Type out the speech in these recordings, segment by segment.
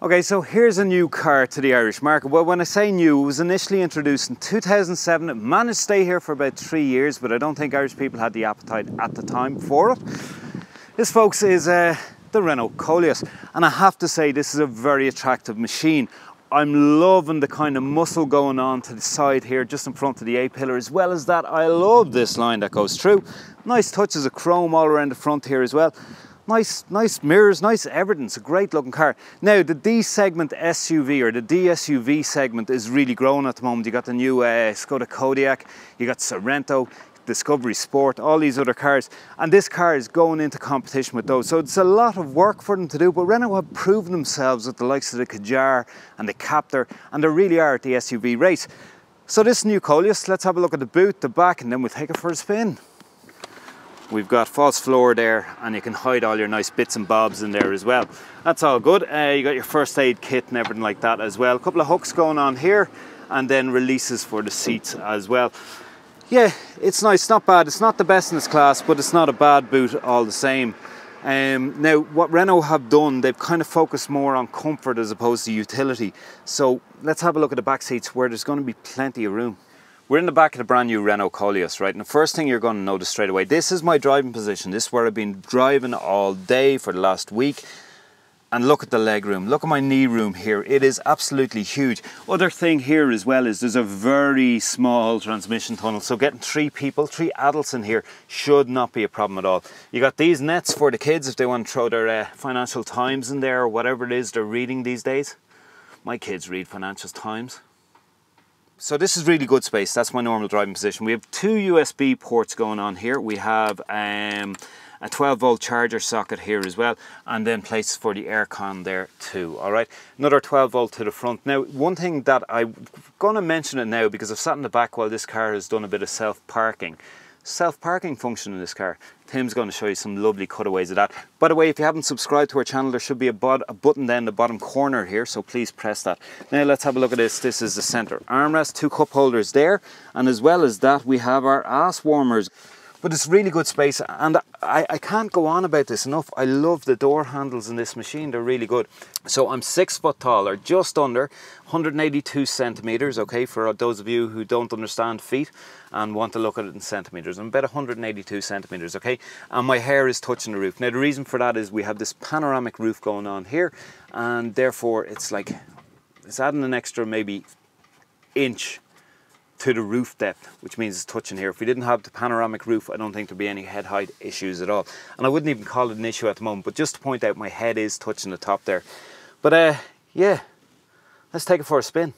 Okay, so here's a new car to the Irish market. Well, when I say new, it was initially introduced in 2007. It managed to stay here for about 3 years, but I don't think Irish people had the appetite at the time for it. This, folks, is the Renault Koleos, and I have to say this is a very attractive machine. I'm loving the kind of muscle going on to the side here, just in front of the A-pillar. As well as that, I love this line that goes through. Nice touches of chrome all around the front here as well. Nice mirrors, nice everything. It's a great looking car. Now, the D segment SUV, or the DSUV segment, is really growing at the moment. You got the new Skoda Kodiaq, you got Sorento, Discovery Sport, all these other cars, and this car is going into competition with those. So it's a lot of work for them to do, but Renault have proven themselves with the likes of the Kadjar and the Captur, and they really are at the SUV race. So this new Koleos, let's have a look at the boot, the back, and then we'll take it for a spin. We've got false floor there, and you can hide all your nice bits and bobs in there as well. That's all good. You got your first aid kit and everything like that as well. A couple of hooks going on here, and then releases for the seats as well. Yeah, it's nice, not bad. It's not the best in its class, but it's not a bad boot all the same. Now, what Renault have done, they've kind of focused more on comfort as opposed to utility. So let's have a look at the back seats, where there's going to be plenty of room. We're in the back of the brand new Renault Koleos, right? And the first thing you're going to notice straight away, this is my driving position. This is where I've been driving all day for the last week. And look at the legroom. Look at my knee room here. It is absolutely huge. Other thing here as well is there's a very small transmission tunnel. So getting 3 people, 3 adults in here should not be a problem at all. You got these nets for the kids if they want to throw their Financial Times in there or whatever it is they're reading these days. My kids read Financial Times. So this is really good space. That's my normal driving position. We have 2 USB ports going on here. We have a 12-volt charger socket here as well, and then places for the aircon there too. All right, another 12-volt to the front. Now, one thing that I'm going to mention it now, because I've sat in the back while this car has done a bit of self-parking function in this car. Tim's going to show you some lovely cutaways of that. By the way, if you haven't subscribed to our channel, there should be a button down the bottom corner here, so please press that. Now let's have a look at this. This is the center armrest, 2 cup holders there, and as well as that we have our ass warmers. But it's really good space, and I can't go on about this enough. I love the door handles in this machine. They're really good. So I'm 6 foot tall, or just under 182 centimeters, okay, for those of you who don't understand feet and want to look at it in centimeters. I'm about 182 centimeters, okay, and my hair is touching the roof. Now the reason for that is we have this panoramic roof going on here, and therefore it's adding an extra maybe inch to the roof depth, which means it's touching here. If we didn't have the panoramic roof, I don't think there'd be any head height issues at all. And I wouldn't even call it an issue at the moment, but just to point out, my head is touching the top there. But yeah, let's take it for a spin.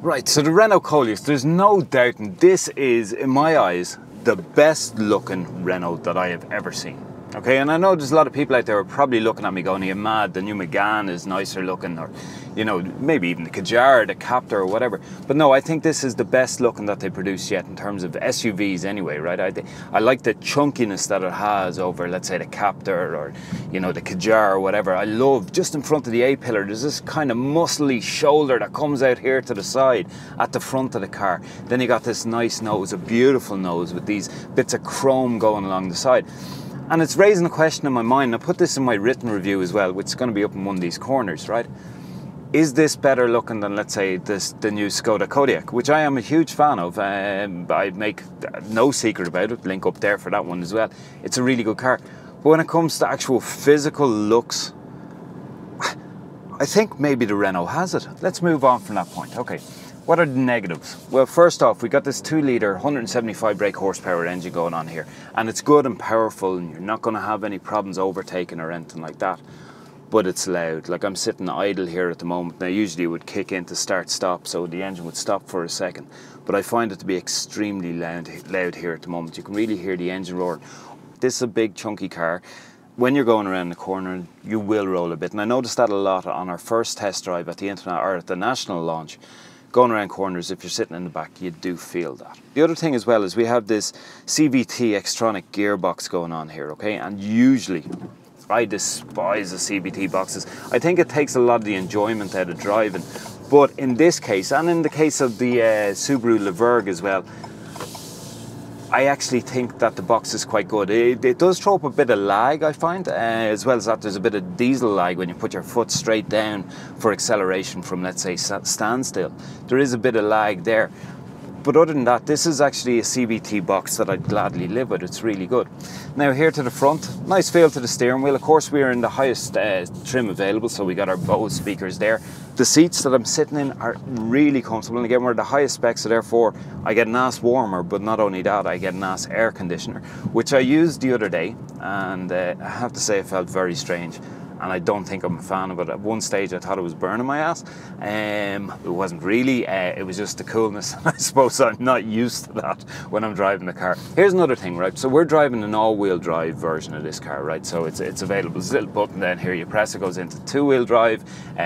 Right, so the Renault Koleos, there's no doubting this is, in my eyes, the best looking Renault that I have ever seen. Okay, and I know there's a lot of people out there who are probably looking at me going, you're mad, the new Megane is nicer looking, or, you know, maybe even the Kadjar, the Captur or whatever. But no, I think this is the best looking that they produced yet in terms of SUVs anyway, right? I like the chunkiness that it has over, let's say, the Captur or, you know, the Kadjar or whatever. I love, just in front of the A-pillar, there's this kind of muscly shoulder that comes out here to the side at the front of the car. Then you got this nice nose, a beautiful nose with these bits of chrome going along the side. And it's raising a question in my mind. I put this in my written review as well, which is going to be up in one of these corners, right? Is this better looking than, let's say, the new Skoda Kodiaq, which I am a huge fan of. I make no secret about it. Link up there for that one as well. It's a really good car. But when it comes to actual physical looks, I think maybe the Renault has it. Let's move on from that point. Okay. What are the negatives? Well, first off, we got this 2-litre, 175 brake horsepower engine going on here, and it's good and powerful, and you're not going to have any problems overtaking or anything like that. But it's loud. Like, I'm sitting idle here at the moment. Now, usually it would kick in to start-stop, so the engine would stop for a second. But I find it to be extremely loud here at the moment. You can really hear the engine roar. This is a big, chunky car. When you're going around the corner, you will roll a bit, and I noticed that a lot on our first test drive at the national launch. Going around corners, if you're sitting in the back, you do feel that. The other thing as well is we have this CVT Xtronic gearbox going on here, okay? And usually, I despise the CVT boxes. I think it takes a lot of the enjoyment out of driving. But in this case, and in the case of the Subaru Leverg as well, I actually think that the box is quite good. It does throw up a bit of lag, I find, as well as that there's a bit of diesel lag when you put your foot straight down for acceleration from, let's say, standstill. There is a bit of lag there. But other than that, this is actually a CVT box that I'd gladly live with. It's really good. Now here to the front, nice feel to the steering wheel. Of course, we are in the highest trim available, so we got our Bose speakers there. The seats that I'm sitting in are really comfortable, and again, we're the highest specs, so therefore I get an ass warmer, but not only that, I get an ass air conditioner, which I used the other day, and I have to say it felt very strange. And I don't think I'm a fan of it. At one stage I thought it was burning my ass. It wasn't really, it was just the coolness. I suppose I'm not used to that when I'm driving the car. Here's another thing, right? So we're driving an all-wheel drive version of this car, right? So it's available. There's a little button down here, you press it, goes into two-wheel drive,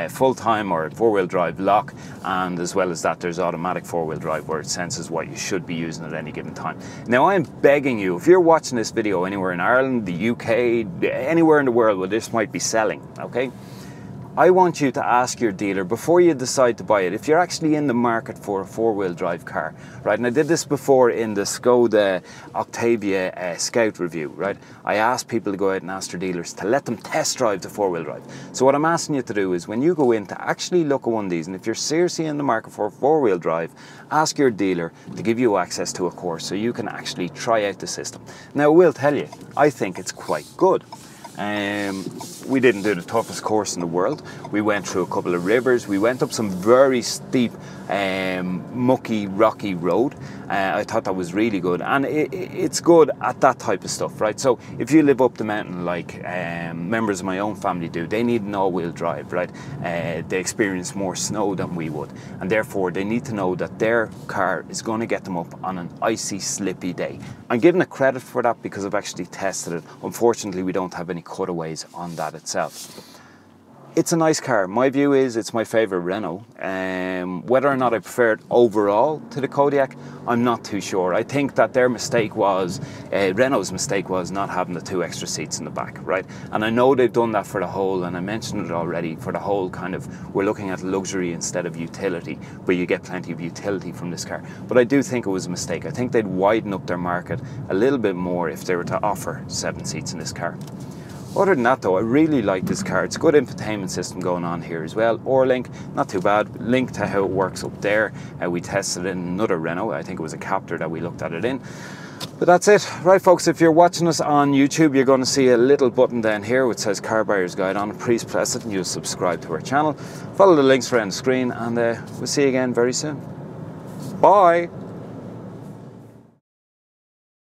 full-time or four-wheel drive lock, and as well as that there's automatic four-wheel drive where it senses what you should be using at any given time. Now I'm begging you, if you're watching this video anywhere in Ireland, the UK, anywhere in the world where this might be selling, okay, I want you to ask your dealer before you decide to buy it if you're actually in the market for a four-wheel drive car, right? And I did this before in the Skoda Octavia Scout review, right? I asked people to go out and ask their dealers to let them test drive the four-wheel drive. So what I'm asking you to do is when you go in to actually look at one of these, and if you're seriously in the market for a four-wheel drive, ask your dealer to give you access to a course so you can actually try out the system. Now I will tell you, I think it's quite good. We didn't do the toughest course in the world. We went through a couple of rivers. We went up some very steep, mucky, rocky road. I thought that was really good, and it's good at that type of stuff, right? So if you live up the mountain like members of my own family do, they need an all-wheel drive, right? They experience more snow than we would, and therefore they need to know that their car is going to get them up on an icy, slippy day. I'm giving it credit for that because I've actually tested it. Unfortunately, we don't have any cutaways on that itself. It's a nice car. My view is it's my favourite Renault. Whether or not I prefer it overall to the Kodiaq, I'm not too sure. I think that their mistake was, Renault's mistake was not having the two extra seats in the back, right? And I know they've done that for the whole, and I mentioned it already, for the whole kind of, we're looking at luxury instead of utility, where you get plenty of utility from this car. But I do think it was a mistake. I think they'd widen up their market a little bit more if they were to offer 7 seats in this car. Other than that though, I really like this car. It's a good infotainment system going on here as well. Or-Link, not too bad. Link to how it works up there. We tested it in another Renault. I think it was a Captur that we looked at it in. But that's it. Right folks, if you're watching us on YouTube, you're going to see a little button down here which says Car Buyer's Guide on it. Please press it and you'll subscribe to our channel. Follow the links around the screen, and we'll see you again very soon. Bye!